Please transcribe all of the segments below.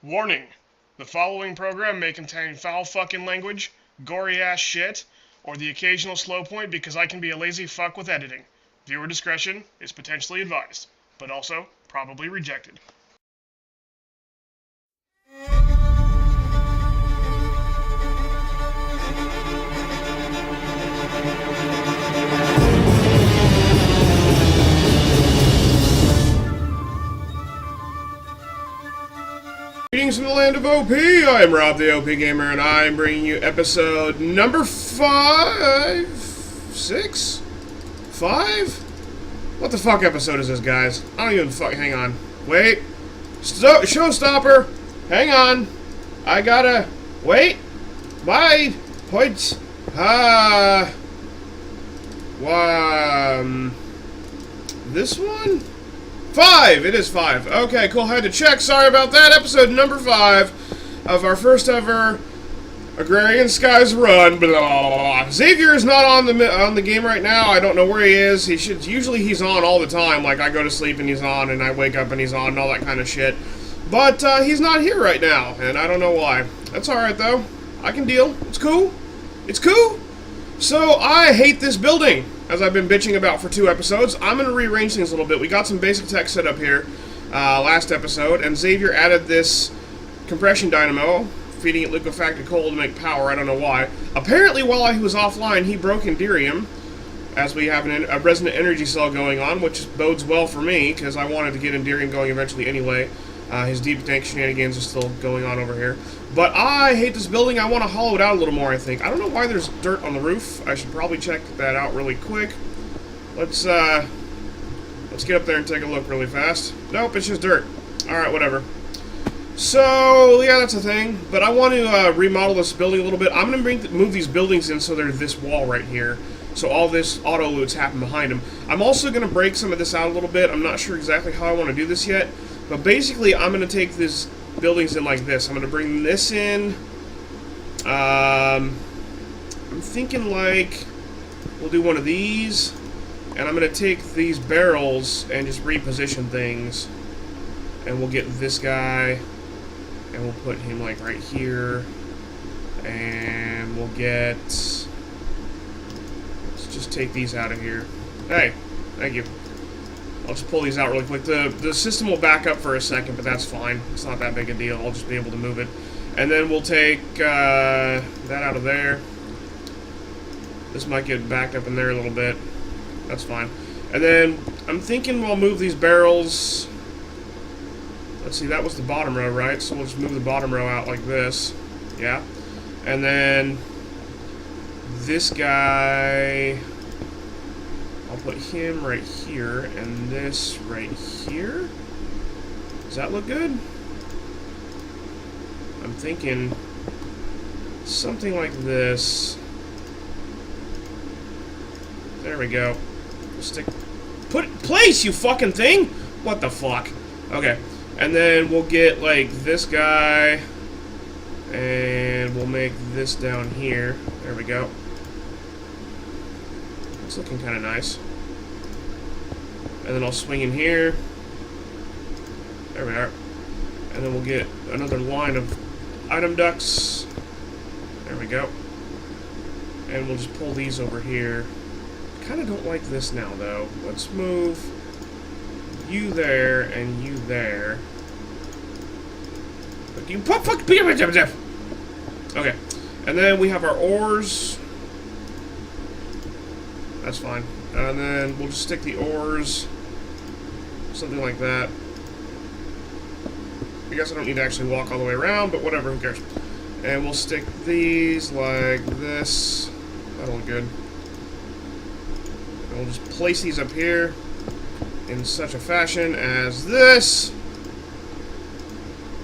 Warning: the following program may contain foul fucking language, gory ass shit, or the occasional slow point because I can be a lazy fuck with editing. Viewer discretion is potentially advised, but also probably rejected. Greetings from the land of OP, I'm Rob the OPGamer, and I'm bringing you episode number 5? 6? 5? What the fuck episode is this, guys? I don't even hang on. Wait. Showstopper! Hang on. I gotta... Wait. Wait. Point. This one? 5! It is 5. Okay, cool. I had to check. Sorry about that. Episode number 5 of our first ever Agrarian Skies run. Blah, blah, blah. Xavier is not on the game right now. I don't know where he is. Usually he's on all the time. Like, I go to sleep and he's on, and I wake up and he's on, and all that kind of shit. But he's not here right now, and I don't know why. That's alright, though. I can deal. It's cool. It's cool. So, I hate this building, as I've been bitching about for 2 episodes. I'm going to rearrange things a little bit. We got some basic tech set up here last episode, and Xavier added this compression dynamo, feeding it liquefied coal to make power. I don't know why. Apparently, while he was offline, he broke Enderium, as we have a resonant energy cell going on, which bodes well for me, because I wanted to get Enderium going eventually anyway. His deep tank shenanigans are still going on over here. But I hate this building. I want to hollow it out a little more, I think. I don't know why there's dirt on the roof. I should probably check that out really quick. Let's get up there and take a look really fast. Nope, it's just dirt. Alright, whatever. So, yeah, that's a thing. But I want to remodel this building a little bit. I'm going to move these buildings in so they're this wall right here. So all this auto loots happen behind them. I'm also going to break some of this out a little bit. I'm not sure exactly how I want to do this yet. But basically, I'm going to take these buildings in like this. I'm going to bring this in. I'm thinking like we'll do one of these. And I'm going to take these barrels and just reposition things. And we'll get this guy. And we'll put him like right here. And we'll get... Let's just take these out of here. Hey, thank you. I'll just pull these out really quick. The system will back up for a second, but that's fine. It's not that big a deal. I'll just be able to move it. And then we'll take that out of there. This might get backed up in there a little bit. That's fine. And then I'm thinking we'll move these barrels. Let's see, that was the bottom row, right? So we'll just move the bottom row out like this. Yeah. And then this guy... I'll put him right here, and this right here. Does that look good? I'm thinking something like this. There we go. Put it in place, you fucking thing! What the fuck? Okay. And then we'll get, like, this guy, and we'll make this down here. There we go. It's looking kind of nice. And then I'll swing in here. There we are. And then we'll get another line of item ducts. There we go. And we'll just pull these over here. Kind of don't like this now, though. Let's move you there and you there. But you okay. And then we have our ores. That's fine. And then we'll just stick the ores, something like that. I guess I don't need to actually walk all the way around, but whatever, who cares. And we'll stick these like this. That'll look good. And we'll just place these up here in such a fashion as this.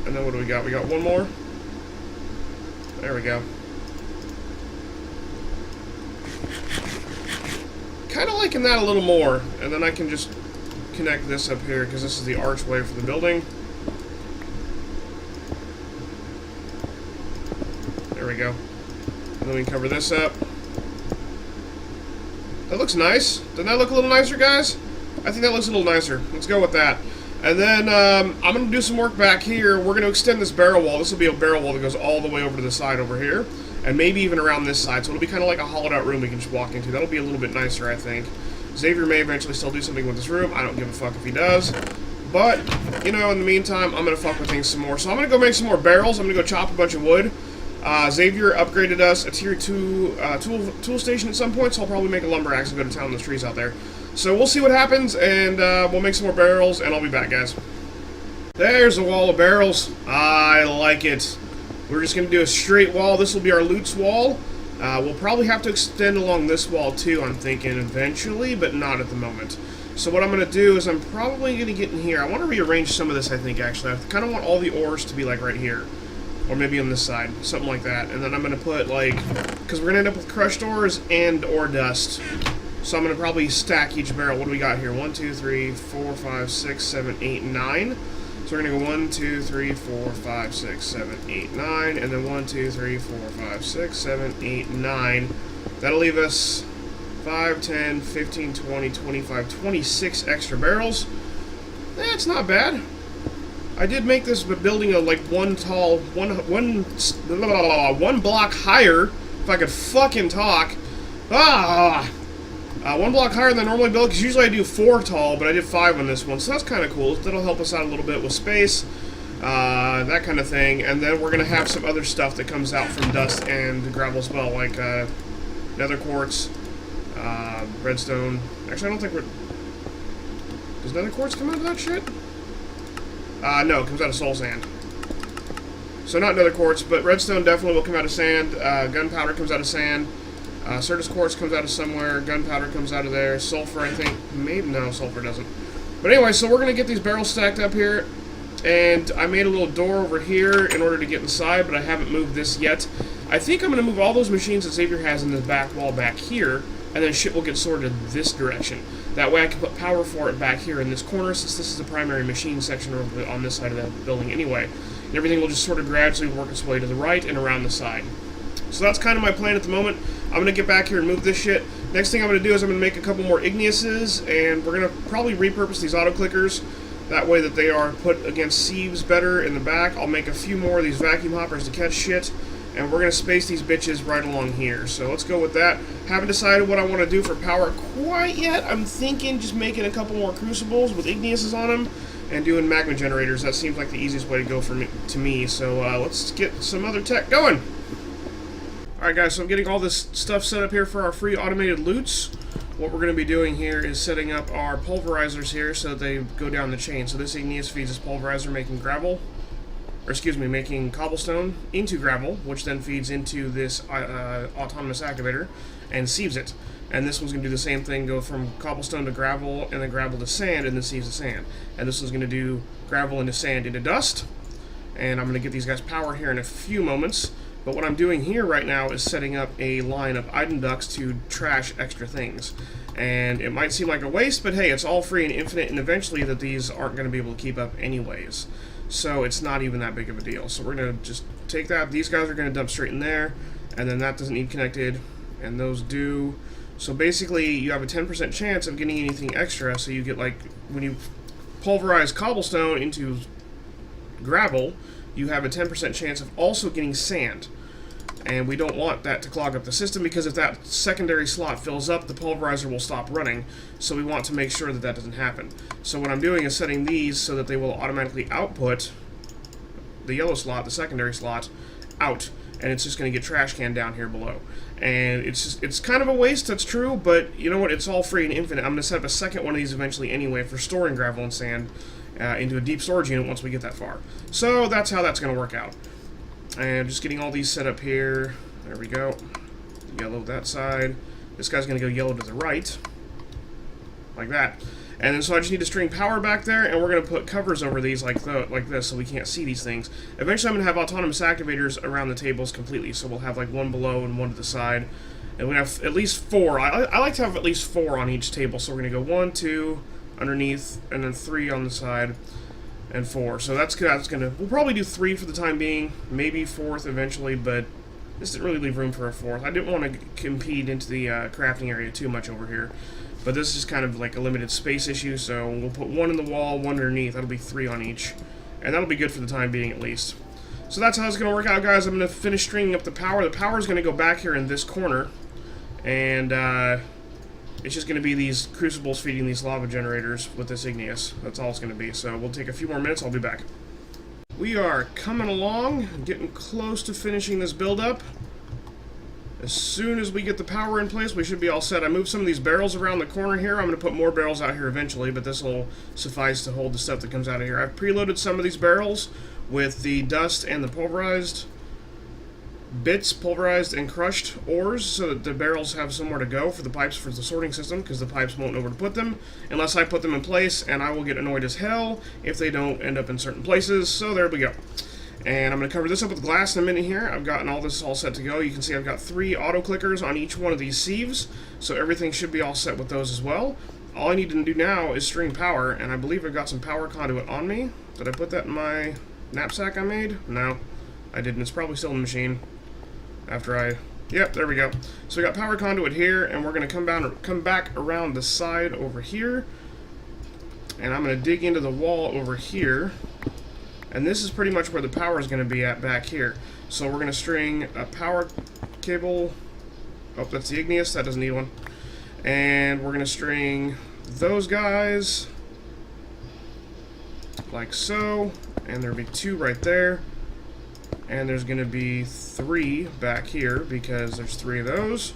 And then what do we got? We got one more. There we go. Kind of liking that a little more, and then I can just connect this up here because this is the archway for the building. There we go. And then we can cover this up. That looks nice. Doesn't that look a little nicer, guys? I think that looks a little nicer. Let's go with that. And then I'm going to do some work back here. We're going to extend this barrel wall. This will be a barrel wall that goes all the way over to the side over here. And maybe even around this side. So it'll be kind of like a hollowed out room we can just walk into. That'll be a little bit nicer, I think. Xavier may eventually still do something with this room. I don't give a fuck if he does. But, you know, in the meantime, I'm going to fuck with things some more. So I'm going to go make some more barrels. I'm going to go chop a bunch of wood. Xavier upgraded us a tier 2 tool station at some point, so I'll probably make a lumber axe and go to town with those trees out there. So we'll see what happens, and we'll make some more barrels, and I'll be back, guys. There's a wall of barrels. I like it. We're just going to do a straight wall. This will be our loots wall. We'll probably have to extend along this wall, too, I'm thinking, eventually, but not at the moment. So what I'm going to do is I'm probably going to get in here. I want to rearrange some of this, I think, actually. I kind of want all the ores to be, like, right here. Or maybe on this side, something like that. And then I'm going to put, like, because we're going to end up with crushed ores and ore dust. So I'm going to probably stack each barrel. What do we got here? 1, 2, 3, 4, 5, 6, 7, 8, 9. So we're going to go 1, 2, 3, 4, 5, 6, 7, 8, 9. And then 1, 2, 3, 4, 5, 6, 7, 8, 9. That'll leave us 5, 10, 15, 20, 25, 26 extra barrels. That's not bad. I did make this building a like one block higher, if I could fucking talk. One block higher than I normally build, because usually I do 4 tall, but I did 5 on this one, so that's kind of cool. That'll help us out a little bit with space, that kind of thing. And then we're going to have some other stuff that comes out from dust and gravel as well, like nether quartz, redstone. Actually, I don't think we're... Does nether quartz come out of that shit? No, it comes out of soul sand. So not nether quartz, but redstone definitely will come out of sand. Gunpowder comes out of sand. Certus quartz comes out of somewhere. Gunpowder comes out of there. Sulfur, I think. Maybe, no, sulfur doesn't. But anyway, so we're going to get these barrels stacked up here. And I made a little door over here in order to get inside, but I haven't moved this yet. I think I'm going to move all those machines that Xavier has in the back wall back here, and then shit will get sorted this direction. That way I can put power for it back here in this corner, since this is the primary machine section on this side of the building anyway. And everything will just sort of gradually work its way to the right and around the side. So that's kind of my plan at the moment. I'm going to get back here and move this shit. Next thing I'm going to do is I'm going to make a couple more Igneuses, and we're going to probably repurpose these auto-clickers. That way that they are put against sieves better in the back. I'll make a few more of these vacuum hoppers to catch shit. And we're going to space these bitches right along here. So let's go with that. Haven't decided what I want to do for power quite yet. I'm thinking just making a couple more crucibles with Igneuses on them and doing magma generators. That seems like the easiest way to go to me. So let's get some other tech going. Alright guys, so I'm getting all this stuff set up here for our free automated loots. What we're going to be doing here is setting up our pulverizers here so that they go down the chain. So this Igneous feeds this pulverizer making gravel. Or excuse me, making cobblestone into gravel, which then feeds into this autonomous activator and sieves it. And this one's going to do the same thing, go from cobblestone to gravel, and then gravel to sand, and then sieves the sand. And this one's going to do gravel into sand into dust. And I'm going to get these guys power here in a few moments. But what I'm doing here right now is setting up a line of itemducts to trash extra things. And it might seem like a waste, but hey, it's all free and infinite, and eventually that these aren't going to be able to keep up anyways. So it's not even that big of a deal. So we're going to just take that. These guys are going to dump straight in there. And then that doesn't need connected. And those do. So basically, you have a 10% chance of getting anything extra. So you get, like, when you pulverize cobblestone into gravel, you have a 10% chance of also getting sand. And we don't want that to clog up the system, because if that secondary slot fills up, the pulverizer will stop running. So we want to make sure that that doesn't happen. So what I'm doing is setting these so that they will automatically output the yellow slot, the secondary slot, out. And it's just going to get trash can down here below. And it's kind of a waste, that's true, but you know what? It's all free and infinite. I'm going to set up a second one of these eventually anyway for storing gravel and sand into a deep storage unit once we get that far. So that's how that's going to work out. And just getting all these set up here. There we go. Yellow that side. This guy's going to go yellow to the right. Like that. And then so I just need to string power back there, and we're going to put covers over these like this so we can't see these things. Eventually I'm going to have autonomous activators around the tables completely, so we'll have like one below and one to the side. And we have at least 4. I like to have at least 4 on each table, so we're going to go 1, 2 underneath, and then 3 on the side. And 4. So that's gonna. We'll probably do 3 for the time being, maybe 4th eventually, but this didn't really leave room for a 4th. I didn't want to compede into the crafting area too much over here. But this is kind of like a limited space issue, so we'll put one in the wall, one underneath. That'll be 3 on each. And that'll be good for the time being, at least. So that's how it's going to work out, guys. I'm going to finish stringing up the power. The power is going to go back here in this corner. And it's just going to be these crucibles feeding these lava generators with this igneous. That's all it's going to be. So we'll take a few more minutes. I'll be back. We are coming along, getting close to finishing this build-up. As soon as we get the power in place, we should be all set. I moved some of these barrels around the corner here. I'm going to put more barrels out here eventually, but this will suffice to hold the stuff that comes out of here. I've preloaded some of these barrels with the dust and the pulverized bits, pulverized and crushed ores, so that the barrels have somewhere to go for the pipes for the sorting system, because the pipes won't know where to put them unless I put them in place, and I will get annoyed as hell if they don't end up in certain places. So there we go. And I'm going to cover this up with glass in a minute here. I've gotten all this all set to go. You can see I've got 3 auto clickers on each one of these sieves, so everything should be all set with those as well. All I need to do now is string power, and I believe I've got some power conduit on me. Did I put that in my knapsack I made? No, I didn't. It's probably still in the machine. After I... Yep, there we go. So we got power conduit here, and we're going to come back around the side over here. And I'm going to dig into the wall over here. And this is pretty much where the power is going to be at back here. So we're going to string a power cable. Oh, that's the igneous. That doesn't need one. And we're going to string those guys like so. And there'll be 2 right there. And there's going to be 3 back here because there's 3 of those.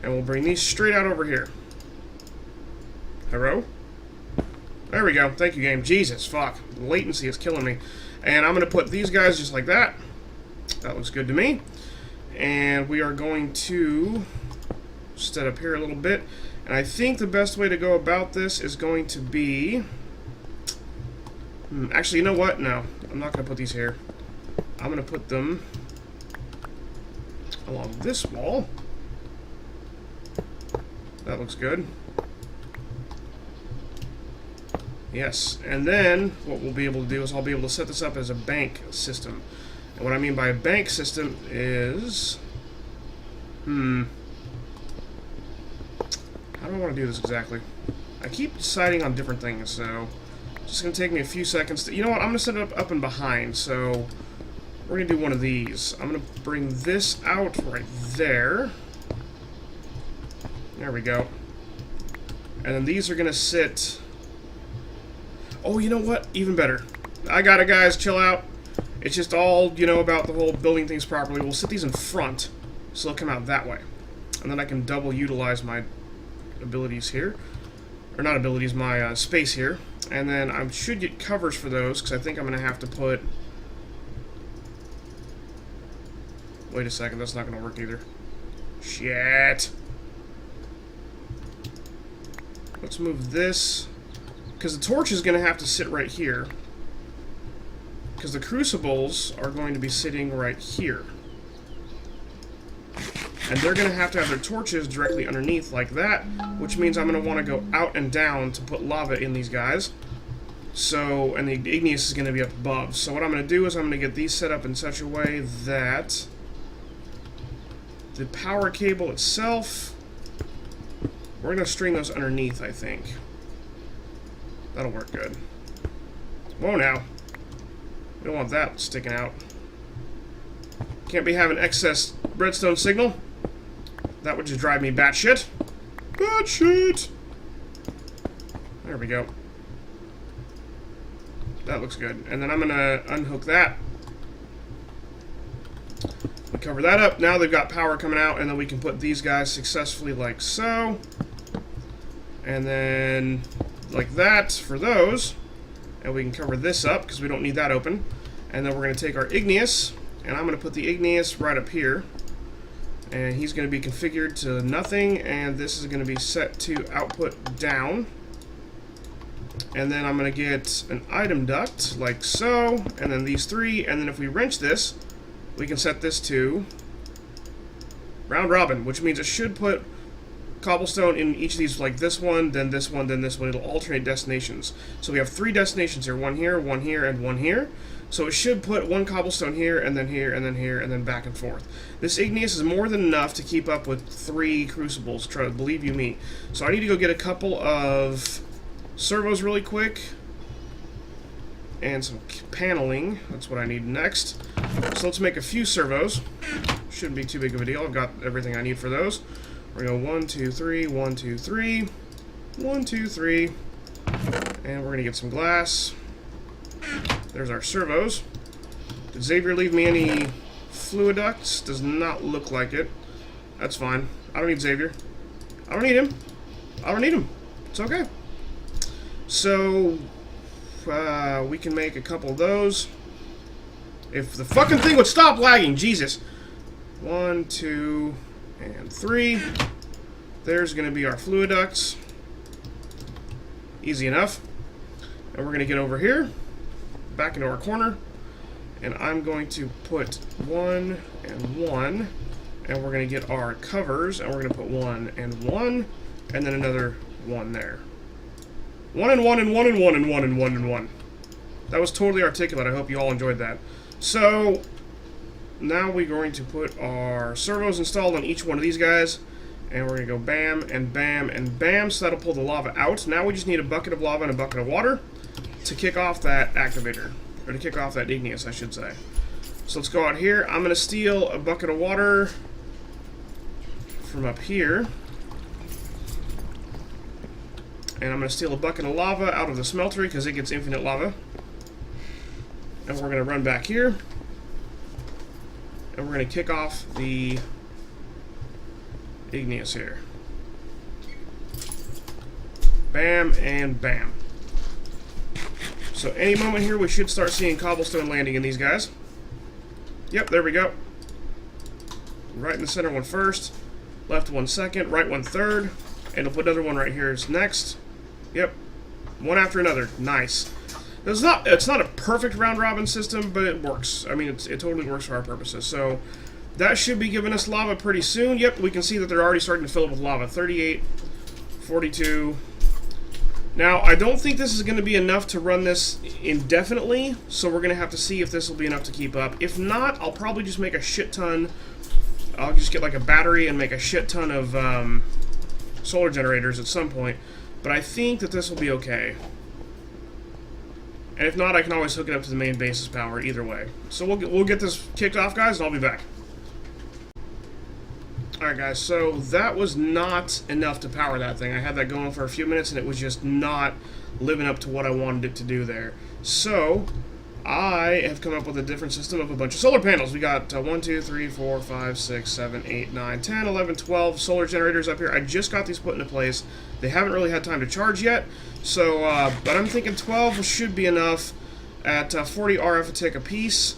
And we'll bring these straight out over here. Hello? There we go. Thank you, game. Jesus, fuck. The latency is killing me. And I'm going to put these guys just like that. That looks good to me. And we are going to set up here a little bit. And I think the best way to go about this is going to be... Actually, you know what? No. I'm not going to put these here. I'm going to put them along this wall. That looks good. Yes, and then what we'll be able to do is I'll be able to set this up as a bank system. And what I mean by a bank system is... How do I want to do this exactly? I keep deciding on different things, so it's just going to take me a few seconds to... You know what? I'm going to set it up and behind, so we're going to do one of these. I'm going to bring this out right there. There we go. And then these are going to sit... Oh, you know what? Even better. I got it, guys. Chill out. It's just all, you know, about the whole building things properly. We'll sit these in front, so they'll come out that way. And then I can double utilize my abilities here. Or not abilities, my space here. And then I should get covers for those, because I think I'm going to have to put... Wait a second, that's not going to work either. Shit. Let's move this... Because the torch is going to have to sit right here. Because the crucibles are going to be sitting right here. And they're going to have their torches directly underneath like that, which means I'm going to want to go out and down to put lava in these guys. So, and the igneous is going to be up above. So what I'm going to do is I'm going to get these set up in such a way that the power cable itself, we're going to string those underneath, I think. That'll work good. Whoa, now. We don't want that sticking out. Can't be having excess redstone signal. That would just drive me batshit. Batshit! There we go. That looks good. And then I'm going to unhook that. We cover that up. Now they've got power coming out, and then we can put these guys successfully like so. And then... like that for those, and we can cover this up because we don't need that open. And then we're going to take our igneous, and I'm going to put the igneous right up here, and he's going to be configured to nothing, and this is going to be set to output down. And then I'm going to get an item duct like so, and then these 3, and then if we wrench this, we can set this to round robin, which means it should put cobblestone in each of these, like this one, then this one, then this one. It'll alternate destinations. So we have 3 destinations here, one here, and one here. So it should put one cobblestone here, and then here, and then here, and then back and forth. This igneous is more than enough to keep up with 3 crucibles, believe you me. So I need to go get a couple of servos really quick. And some paneling. That's what I need next. So let's make a few servos. Shouldn't be too big of a deal. I've got everything I need for those. We're going to go 1, 2, 3, 1, 2, 3. 1, 2, 3. And we're going to get some glass. There's our servos. Did Xavier leave me any fluid ducts? Does not look like it. That's fine. I don't need Xavier. I don't need him. I don't need him. It's okay. So, we can make a couple of those. If the fucking thing would stop lagging, Jesus. 1, 2, and 3. There's going to be our fluid ducts. Easy enough. And we're going to get over here, back into our corner, and I'm going to put 1 and 1, and we're going to get our covers, and we're going to put 1 and 1, and then another 1 there. 1 and 1 and 1 and 1 and 1 and 1 and 1. That was totally articulate. I hope you all enjoyed that. So, now we're going to put our servos installed on each one of these guys, and we're going to go bam and bam and bam, so that'll pull the lava out. Now we just need a bucket of lava and a bucket of water to kick off that activator, or to kick off that igneous, I should say. So let's go out here. I'm going to steal a bucket of water from up here, and I'm going to steal a bucket of lava out of the smeltery because it gets infinite lava. And we're going to run back here, and we're going to kick off the igneous here. Bam and bam. So any moment here we should start seeing cobblestone landing in these guys. Yep, there we go. Right in the center one first, left one second, right one third, and we'll put another one right here is next. Yep, one after another. Nice. It's not a perfect round robin system, but it works. I mean, it totally works for our purposes. So that should be giving us lava pretty soon. Yep, we can see that they're already starting to fill up with lava. 38, 42. Now, I don't think this is going to be enough to run this indefinitely, so we're going to have to see if this will be enough to keep up. If not, I'll probably just make a shit ton. I'll just get like a battery and make a shit ton of solar generators at some point. But I think that this will be okay. And if not, I can always hook it up to the main base's power either way. So we'll get this kicked off, guys, and I'll be back. Alright, guys, so that was not enough to power that thing. I had that going for a few minutes, and it was just not living up to what I wanted it to do there. So I have come up with a different system of a bunch of solar panels. We got 1, 2, 3, 4, 5, 6, 7, 8, 9, 10, 11, 12 solar generators up here. I just got these put into place. They haven't really had time to charge yet, so but I'm thinking 12 should be enough at 40 RF a tick a piece.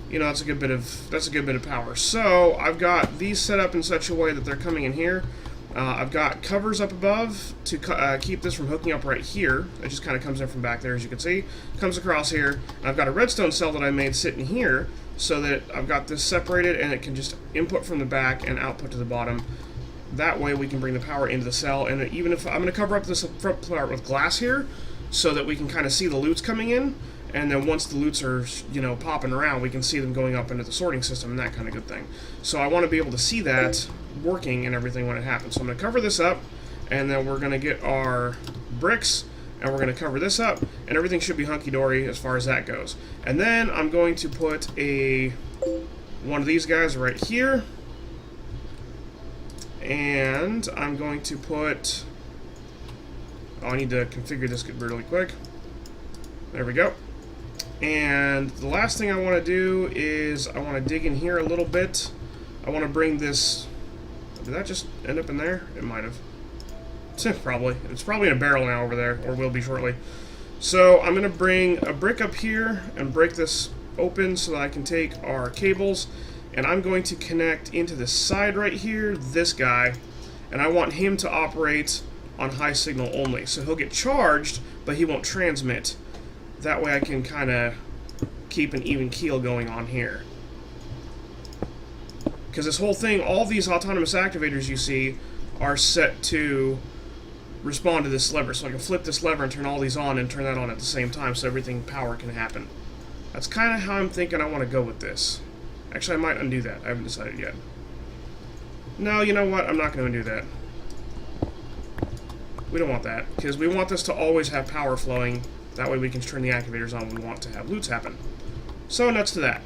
You know, that's a good bit of power. So I've got these set up in such a way that they're coming in here. I've got covers up above to keep this from hooking up right here. It just kind of comes in from back there, as you can see. Comes across here. And I've got a redstone cell that I made sitting here so that I've got this separated and it can just input from the back and output to the bottom. That way we can bring the power into the cell. And even if I'm going to cover up this front part with glass here so that we can kind of see the loots coming in. And then once the loots are, you know, popping around, we can see them going up into the sorting system and that kind of good thing. So I want to be able to see that working and everything when it happens. So I'm going to cover this up, and then we're going to get our bricks, and we're going to cover this up, and everything should be hunky-dory as far as that goes. And then I'm going to put one of these guys right here, and I'm going to put... Oh, I need to configure this really quick. There we go. And the last thing I want to do is I want to dig in here a little bit. I want to bring this... Did that just end up in there? It might have. Probably. It's probably in a barrel now over there, or will be shortly. So I'm going to bring a brick up here and break this open so that I can take our cables. And I'm going to connect into the side right here, this guy. And I want him to operate on high signal only. So he'll get charged, but he won't transmit. That way I can kind of keep an even keel going on here. Because this whole thing, all these autonomous activators you see are set to respond to this lever. So I can flip this lever and turn all these on and turn that on at the same time so everything power can happen. That's kind of how I'm thinking I want to go with this. Actually, I might undo that. I haven't decided yet. No, you know what? I'm not going to undo that. We don't want that, because we want this to always have power flowing. That way we can turn the activators on when we want to have loots happen. So, nuts to that.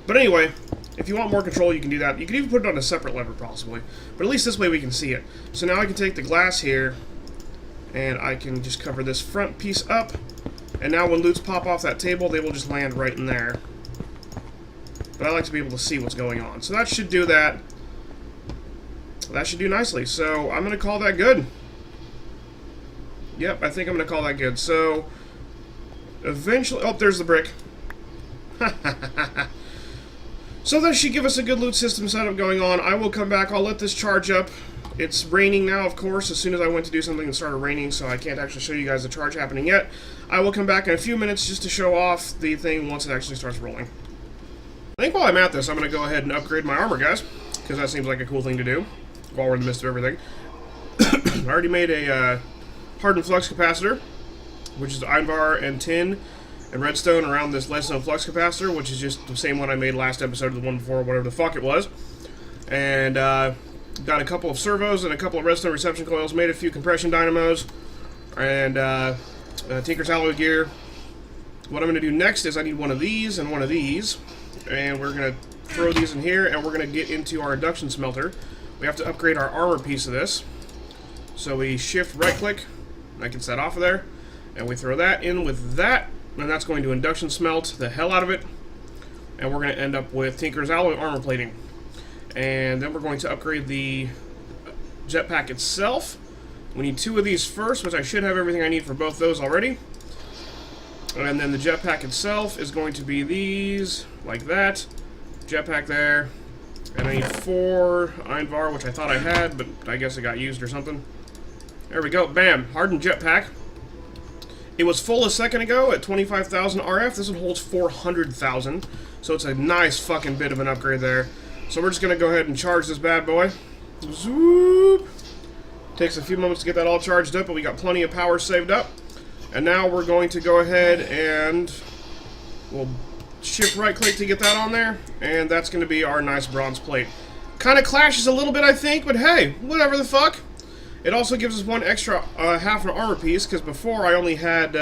But anyway, if you want more control, you can do that. You can even put it on a separate lever, possibly. But at least this way we can see it. So now I can take the glass here, and I can just cover this front piece up. And now when loots pop off that table, they will just land right in there. But I like to be able to see what's going on. So that should do that. That should do nicely. So I'm going to call that good. Yep, I think I'm going to call that good. So eventually... Oh, there's the brick. So that should give us a good loot system setup going on. I will come back. I'll let this charge up. It's raining now, of course. As soon as I went to do something, it started raining, so I can't actually show you guys the charge happening yet. I will come back in a few minutes just to show off the thing once it actually starts rolling. I think while I'm at this, I'm going to go ahead and upgrade my armor, guys, because that seems like a cool thing to do while we're in the midst of everything. I already made a hardened flux capacitor, which is iron bar and tin and redstone around this redstone flux capacitor, which is just the same one I made last episode, the one before, whatever the fuck it was. And got a couple of servos and a couple of redstone reception coils, made a few compression dynamos, and Tinker's alloy gear. What I'm going to do next is I need one of these and one of these, and we're going to throw these in here, and we're going to get into our induction smelter. We have to upgrade our armor piece of this. So we shift right click, I can set off of there, and we throw that in with that, and that's going to induction smelt the hell out of it, and we're going to end up with Tinker's alloy armor plating. And then we're going to upgrade the jetpack itself. We need two of these first, which I should have everything I need for both those already. And then the jetpack itself is going to be these, like that. Jetpack there. And I need 4 iron bar, which I thought I had, but I guess it got used or something. There we go. Bam. Hardened jetpack. It was full a second ago at 25,000 RF. This one holds 400,000. So it's a nice fucking bit of an upgrade there. So we're just going to go ahead and charge this bad boy. Zoop. Takes a few moments to get that all charged up, but we got plenty of power saved up. And now we're going to go ahead and we'll shift right click to get that on there. And that's going to be our nice bronze plate. Kind of clashes a little bit, I think, but hey, whatever the fuck. It also gives us one extra half an armor piece, because before I only had,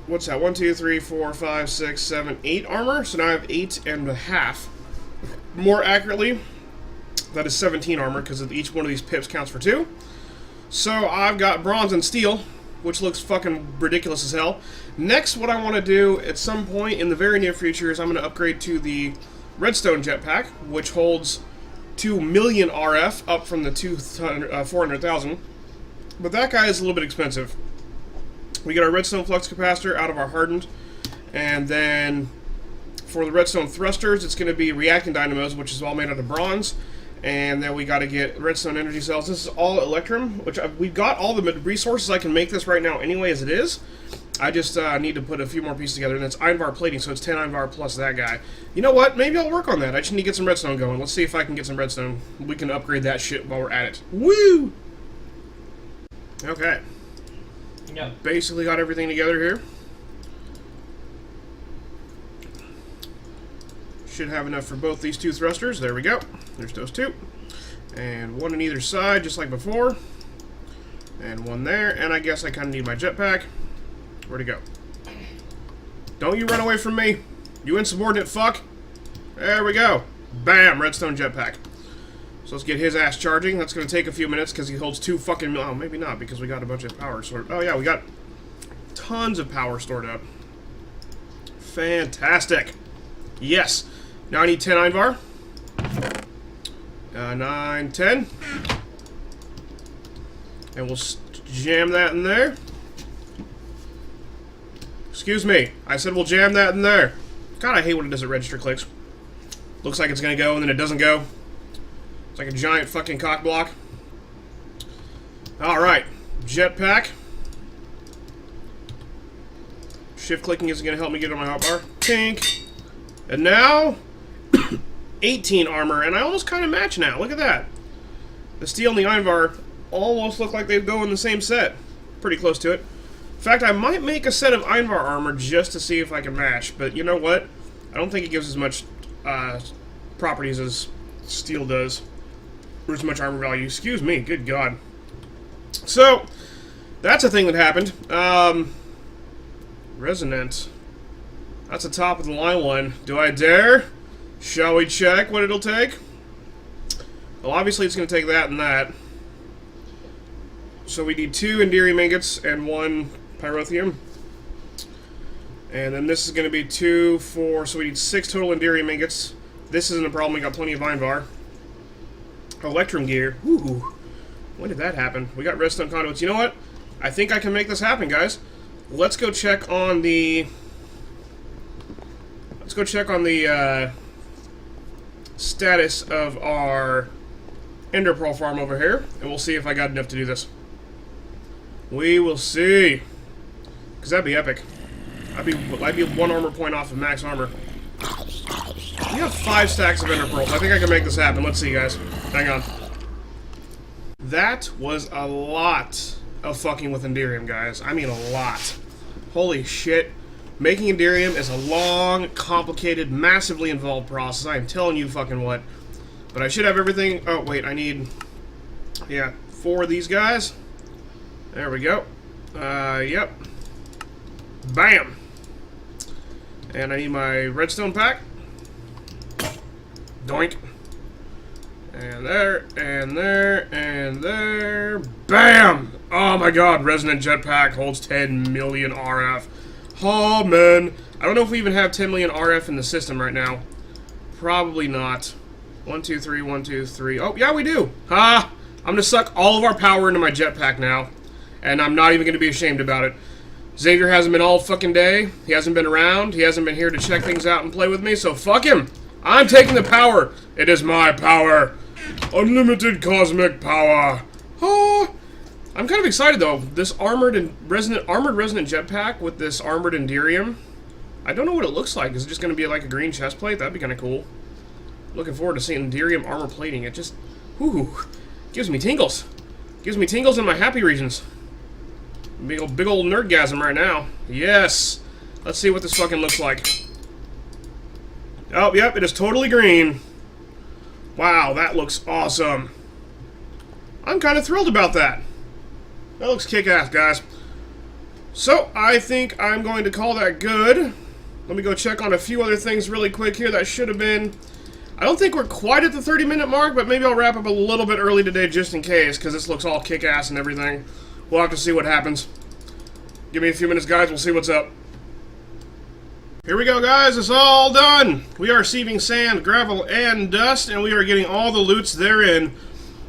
what's that, 1, 2, 3, 4, 5, 6, 7, 8 armor. So now I have 8.5. More accurately, that is 17 armor, because each one of these pips counts for 2. So I've got bronze and steel, which looks fucking ridiculous as hell. Next, what I want to do at some point in the very near future is I'm going to upgrade to the Redstone Jetpack, which holds 2 million RF, up from the 400,000. But that guy is a little bit expensive. We get our Redstone Flux Capacitor out of our Hardened, and then for the Redstone Thrusters, it's going to be Reacting Dynamos, which is all made out of bronze. And then we got to get Redstone Energy Cells. This is all Electrum, which we've got all the resources. I can make this right now anyway as it is. I just need to put a few more pieces together, and it's iron bar plating, so it's 10 iron bar plus that guy. You know what? Maybe I'll work on that. I just need to get some redstone going. Let's see if I can get some redstone. We can upgrade that shit while we're at it. Woo! Okay. Yep. Basically got everything together here. Should have enough for both these 2 thrusters. There we go. There's those 2. And 1 on either side, just like before. And 1 there. And I guess I kind of need my jetpack. Where'd it go? Don't you run away from me, you insubordinate fuck. There we go. Bam! Redstone jetpack. So let's get his ass charging. That's going to take a few minutes because he holds 2 fucking... Oh, maybe not, because we got a bunch of power stored. Oh, yeah, we got tons of power stored up. Fantastic. Yes. Now I need 10 iron bar. 9, 10. And we'll jam that in there. Excuse me. I said we'll jam that in there. God, I hate when it doesn't register clicks. Looks like it's going to go, and then it doesn't go. It's like a giant fucking cock block. Alright. Jetpack. Shift clicking isn't going to help me get on my hotbar. Tink. And now... 18 armor, and I almost kind of match now. Look at that. The steel and the iron bar almost look like they go in the same set. pretty close to it. In fact, I might make a set of Einvar armor just to see if I can match. But you know what? I don't think it gives as much properties as steel does. Or as much armor value. Excuse me. Good God. So, that's a thing that happened. Resonant. That's a top of the line one. Do I dare? Shall we check what it'll take? Well, obviously it's going to take that and that. So we need 2 Enderium ingots and 1 pyrotheum. And then this is going to be 2, 4, so we need 6 total Enderium ingots. This isn't a problem, we got plenty of Einvar. Electrum gear. Ooh. When did that happen? We got redstone conduits. You know what? I think I can make this happen, guys. Let's go check on the... status of our Ender Pearl farm over here, and we'll see if I got enough to do this. We will see. Because that'd be epic. I'd be 1 armor point off of max armor. We have 5 stacks of Ender Pearls. I think I can make this happen. Let's see, guys. Hang on. That was a lot of fucking with Enderium, guys. I mean a lot. Holy shit. Making Enderium is a long, complicated, massively involved process. I am telling you fucking what. But I should have everything... Oh, wait, I need... Yeah, 4 of these guys. There we go. Yep. Bam! And I need my redstone pack. Doink. And there, and there, and there. Bam! Oh my god, Resonant Jetpack holds 10 million RF. Oh, man. I don't know if we even have 10 million RF in the system right now. Probably not. 1, 2, 3, 1, 2, 3. Oh, yeah, we do. Ha! I'm going to suck all of our power into my jetpack now. And I'm not even going to be ashamed about it. Xavier hasn't been all fucking day. He hasn't been around. He hasn't been here to check things out and play with me. So fuck him. I'm taking the power. It is my power. Unlimited cosmic power. Oh. I'm kind of excited though. This armored resonant jetpack with this armored Enderium. I don't know what it looks like. Is it just going to be like a green chest plate? That'd be kind of cool. Looking forward to seeing Enderium armor plating. It just, whoo, gives me tingles. Gives me tingles in my happy regions. Big old nerdgasm right now. Yes. Let's see what this fucking looks like. Oh, yep, it is totally green. Wow, that looks awesome. I'm kind of thrilled about that. That looks kick-ass, guys. So, I think I'm going to call that good. Let me go check on a few other things really quick here that should have been... I don't think we're quite at the 30-minute mark, but maybe I'll wrap up a little bit early today just in case, because this looks all kick-ass and everything. We'll have to see what happens. Give me a few minutes, guys. We'll see what's up. Here we go, guys. It's all done. We are receiving sand, gravel, and dust, and we are getting all the loots therein.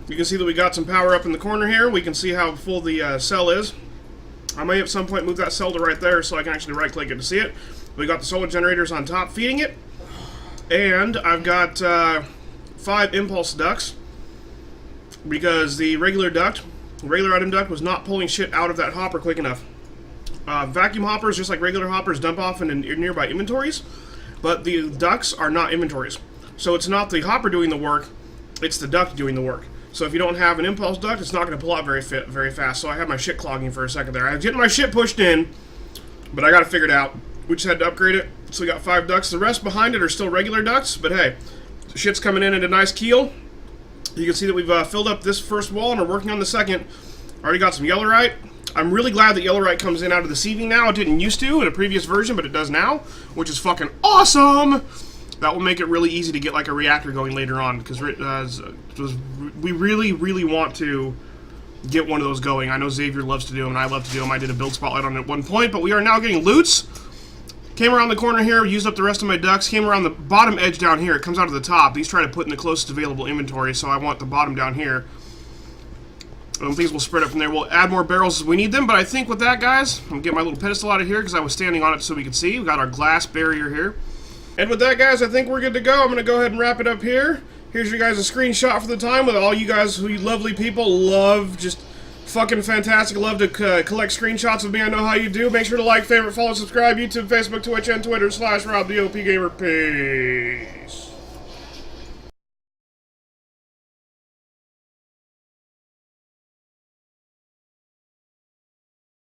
You can see that we got some power up in the corner here. We can see how full the cell is. I may at some point move that cell to right there so I can actually right-click it to see it. We got the solar generators on top feeding it. And I've got 5 impulse ducts because the regular item duct was not pulling shit out of that hopper quick enough. Vacuum hoppers, just like regular hoppers, dump off in nearby inventories, but the ducts are not inventories. So it's not the hopper doing the work, it's the duct doing the work. So if you don't have an impulse duct, it's not going to pull out very fast. So I have my shit clogging for a second there. I was getting my shit pushed in, but I got it figured out. We just had to upgrade it, so we got 5 ducts. The rest behind it are still regular ducts, but hey, shit's coming in at a nice keel. You can see that we've filled up this first wall and are working on the second. Already got some yellowite. I'm really glad that yellowite comes in out of the sieving now. It didn't used to in a previous version, but it does now, which is fucking awesome! That will make it really easy to get like a reactor going later on, because we really, really want to get one of those going. I know Xavier loves to do them, and I love to do them. I did a build spotlight on it at one point, but we are now getting loots. Came around the corner here, used up the rest of my ducts, came around the bottom edge down here. It comes out of the top. These try to put in the closest available inventory, so I want the bottom down here. Things will spread up from there. We'll add more barrels as we need them, but I think with that, guys, I'm going to get my little pedestal out of here because I was standing on it so we could see. We got our glass barrier here. And with that, guys, I think we're good to go. I'm going to go ahead and wrap it up here. Here's your guys a screenshot for the time with all you guys who you lovely people love just fucking fantastic. Love to collect screenshots of me. I know how you do. Make sure to like, favorite, follow, subscribe, YouTube, Facebook, Twitch, and Twitter /RobTheOPGamer. Peace.